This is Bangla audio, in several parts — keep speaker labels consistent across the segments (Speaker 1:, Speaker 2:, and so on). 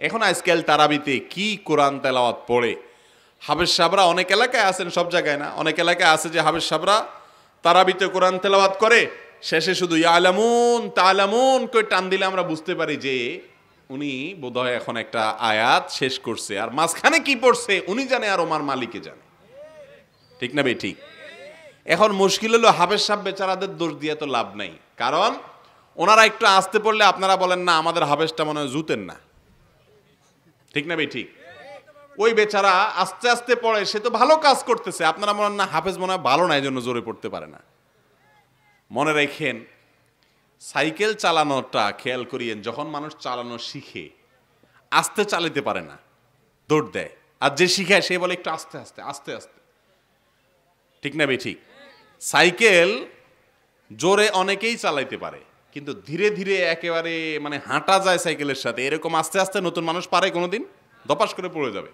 Speaker 1: এখন আজকাল তারাবিতে কি কোরআন তেলাওয়াত পড়ে। হাফেজ সাহেবরা অনেক এলাকায় আছেন, সব জায়গায় না, অনেক এলাকায় আছে যে হাফেজ সাহেবরা তারাবিতে কোরআন তেলাওয়াত করে, শেষে শুধু ইয়ালামুন তালামুন কই টান দিলে আমরা বুঝতে পারি যে উনি বোধহয় এখন একটা আয়াত শেষ করছে, আর মাঝখানে কি পড়ছে উনি জানে আর ওমার মালিকে জানে। ঠিক না ভাই? ঠিক। এখন মুশকিল হলো হাফেজ সাহেব বেচারাদের দোষ দিয়ে তো লাভ নাই, কারণ ওনারা একটু আসতে পড়লে আপনারা বলেন না আমাদের হাফেজটা মনে হয় জুতেন না। ঠিক না ভাই? ঠিক। ওই বেচারা আস্তে আস্তে পড়ে, সে তো ভালো কাজ করতেছে, আপনারা মনে না হাফেজ মনে হয় ভালো না, এই জন্য জোরে পড়তে পারে না। মনে রাখেন, সাইকেল চালানোটা খেয়াল করিয়েন, যখন মানুষ চালানো শিখে আস্তে চালাতে পারে না, দৌড় দেয়, আর যে শিখায় সে বলে একটু আস্তে আস্তে আস্তে আস্তে। ঠিক না ভাই? ঠিক। সাইকেল জোরে অনেকেই চালাইতে পারে, কিন্তু ধীরে ধীরে একেবারে মানে হাঁটা যায় সাইকেলের সাথে, এরকম আস্তে আস্তে নতুন মানুষ পারে কোনোদিন? দপাস করে পড়ে যাবে।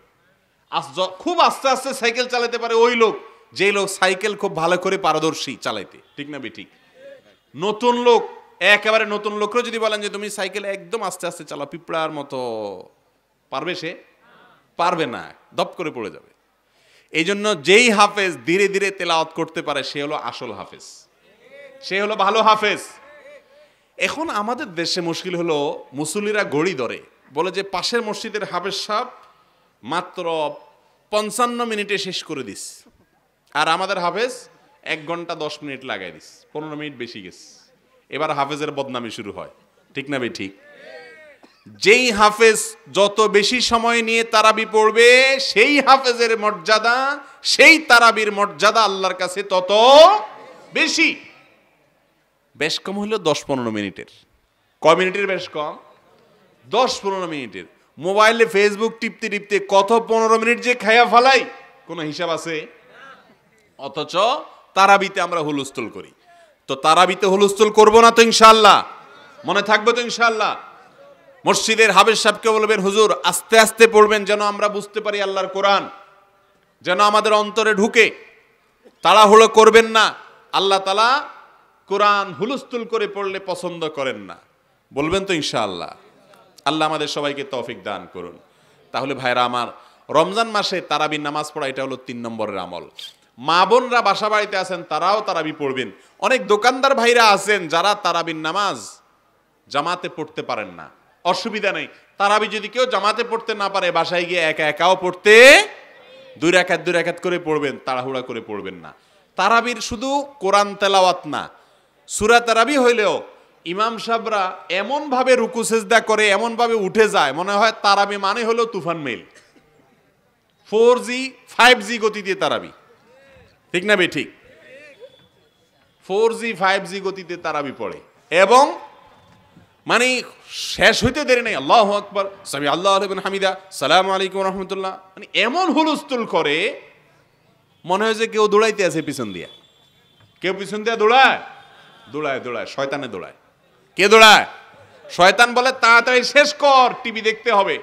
Speaker 1: খুব আস্তে আস্তে সাইকেল চালাতে পারে ওই লোক, যে লোক সাইকেল খুব ভালো করে পারদর্শী চালাইতে। ঠিক না ভাই? ঠিক। নতুন লোক, একেবারে নতুন লোকরা যদি বলেন যে তুমি সাইকেল একদম আস্তে আস্তে চালাও পিঁপড়ার মতো, পারবে? সে পারবে না, দপ করে পড়ে যাবে। এই জন্য যেই হাফেজ ধীরে ধীরে তেলাওয়াত করতে পারে সে হলো আসল হাফেজ, সে হলো ভালো হাফেজ। এখন আমাদের দেশে মুশকিল হলো মুসল্লিরা গড়ি ধরে, বলে যে পাশের মসজিদের হাফেজ সাহেব মাত্র 55 মিনিটে শেষ করে দিস, আর আমাদের হাফেজ 1 ঘন্টা 10 মিনিট লাগাই দিস, 15 মিনিট বেশি গেছে। এবার হাফেজের বদনামি শুরু হয়। ঠিক না ভাই? ঠিক। যেই হাফেজ যত বেশি সময় নিয়ে তারাবি পড়বে সেই হাফেজের মর্যাদা, সেই তারাবির মর্যাদা আল্লাহর কাছে তত বেশি। বেশ কম হলো 10-15 মিনিটের। কয় মিনিটের বেশ কম? 10-15 মিনিটের। মোবাইলে ফেসবুক টিপতে টিপতে কত 15 মিনিট যে খায়া ফেলাই কোনো হিসাব আছে? অথচ তারাবিতে আমরা হুলস্থুল করি। তো তারাবিতে হুলস্থুল করবো না তো ইনশাআল্লাহ? মনে থাকবে তো ইনশাআল্লাহ? মসজিদের হাফেজ সাহেবকে বলবেন হুজুর আস্তে আস্তে পড়বেন, যেন আমরা বুঝতে পারি আল্লাহর কোরআন, যেন আমাদের অন্তরে ঢুকে। তাড়াহুড়ো করবেন না, আল্লাহ তাআলা কোরআন হুলস্থুল করে পড়লে পছন্দ করেন না। বলবেন তো ইনশাআল্লাহ? আল্লাহ আমাদের সবাইকে তৌফিক দান করুন। তাহলে ভাইরা আমার, রমজান মাসে তারাবির নামাজ পড়া এটা হলো 3 নম্বরের আমল। মা বোনরা বাসা বাড়িতে আছেন তারাও তারাবি পড়বেন। অনেক দোকানদার ভাইরা আছেন যারা তারাবির নামাজ জামাতে পড়তে পারেন না, অসুবিধা নেই। তারাবি যদি কেউ জামাতে পড়তে না পারে, বাসায় গিয়ে একা একাও পড়তে 2 রাকাত করে পড়বেন, তাড়াহুড়া করে পড়বেন না। তারাবির শুধু কোরআন তেলাওয়াত না, সূরা তারাবি হইলেও ইমাম সাহেবরা এমন ভাবে রুকু সেজদা করে, এমন ভাবে উঠে যায় মনে হয় তারাবি মানে হলো তুফান মেল, 4G 5G গতিতে তারাবি। ঠিক না ভাই? ঠিক। 4G 5G গতিতে তারাবি পড়ে, এবং মানে শেষ হইতে দেরি নেই, আল্লাহু আকবার, সামি আল্লাহু লিমান হামিদা, সালামু আলাইকুম রাহমাতুল্লাহ, মানে এমন হুলস্থুল করে মনে হয় যে কেউ দৌড়াইতে আছে পিছন দিয়া। কেউ পিছন দিয়া দৌড়ায়? দৌড়ায় শয়তানে দৌড়ায়। কে দৌড়ায়? শয়তান বলে তাড়াতাড়ি শেষ কর, টিভি দেখতে হবে,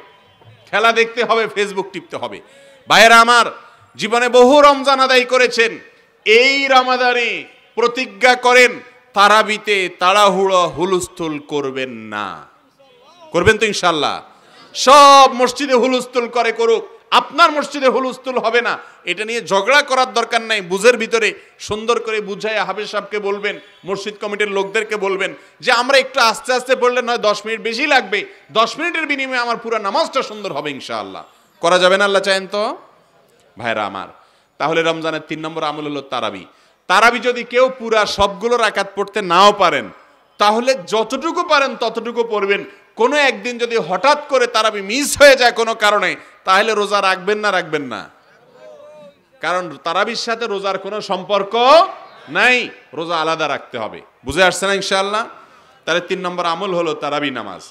Speaker 1: খেলা দেখতে হবে, ফেসবুক টিপতে হবে। ভাইয়েরা আমার, জীবনে বহু রমজান আদায় করেছেন, এই রমাদানে প্রতিজ্ঞা করেন তারাবিতে তাড়াহুড়ো হুলস্থুল করবেন না। করবেন তো ইনশাআল্লাহ? সব মসজিদে হুলস্থুল করে করুক, আপনার মসজিদে হুলস্থুল হবে না। এটা নিয়ে ঝগড়া করার দরকার নাই। বুঝের ভিতরে সুন্দর করে বুঝায় হাফেজ সাহেবকে বলবেন, মসজিদ কমিটির লোকদেরকে বলবেন যে আমরা একটু আস্তে আস্তে পড়লে নয় 10 মিনিট বেশি লাগবে, 10 মিনিটের বিনিময়ে আমার পুরো নামাজটা সুন্দর হবে ইনশাআল্লাহ। করা যাবে না? আল্লাহ চায়েন তো? ভাইরা আমার, তাহলে রমজানের 3 নম্বর আমল হলো তারাবি। তারাবি যদি কেউ পুরা সবগুলো রাকাত পড়তে নাও পারেন, তাহলে যতটুকু পারেন ততটুকু পড়বেন। কোনো একদিন যদি হঠাৎ করে তারাবি মিস হয়ে যায় কোনো কারণে, তাহলে রোজা রাখবেন না? রাখবেন না? কারণ তারাবির সাথে রোজার কোনো সম্পর্ক নাই, রোজা আলাদা রাখতে হবে। বুঝে আসছে না ইনশাআল্লাহ? তাহলে 3 নম্বর আমল হলো তারাবি নামাজ।